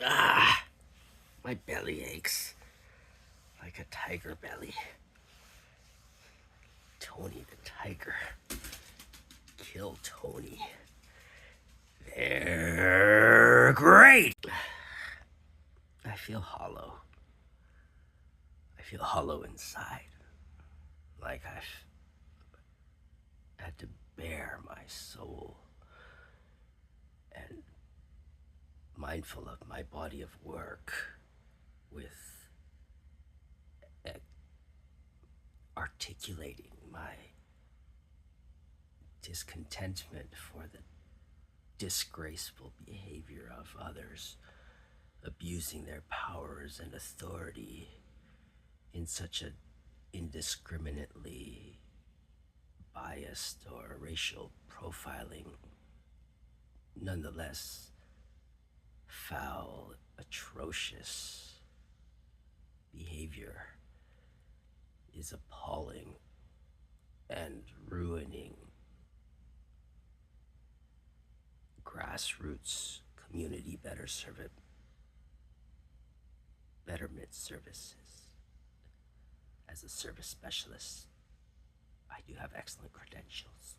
Ah, my belly aches like a tiger belly. Tony the tiger. Kill Tony. They're great. I feel hollow. I feel hollow inside. Like I've had to bare my soul and mindful of my body of work with articulating my discontentment for the disgraceful behavior of others, abusing their powers and authority in such a indiscriminately biased or racial profiling, nonetheless foul, atrocious behavior is appalling and ruining grassroots community betterment services. As a service specialist, I do have excellent credentials.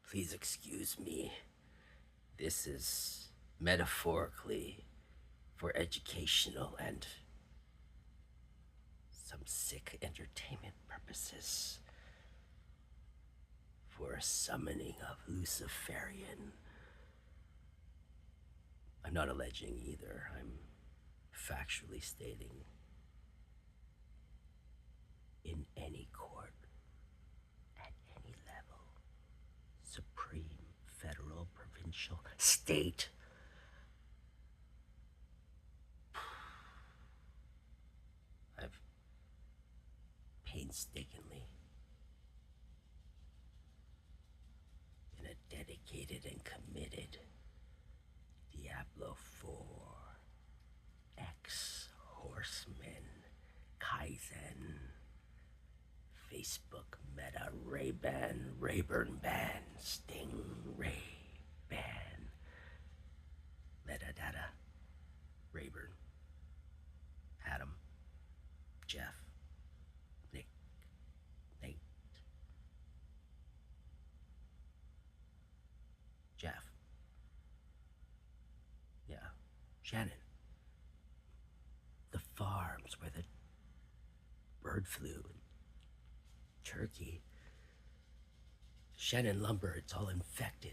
Please excuse me. This is metaphorically for educational and some sick entertainment purposes. For a summoning of Luciferian. I'm not alleging either. I'm factually stating in any court, at any level, supreme, federal, provincial, state, I've painstakingly been a dedicated and committed Diablo 4, ex-horseman, Kaizen, Facebook Meta, Ray-Ban, Rayburn Ban, Stingray Ban, Metadata, Rayburn, Adam, Jeff, Nick, Nate, Jeff, yeah, Shannon, the farms where the bird flu and turkey, Shannon lumber, it's all infected.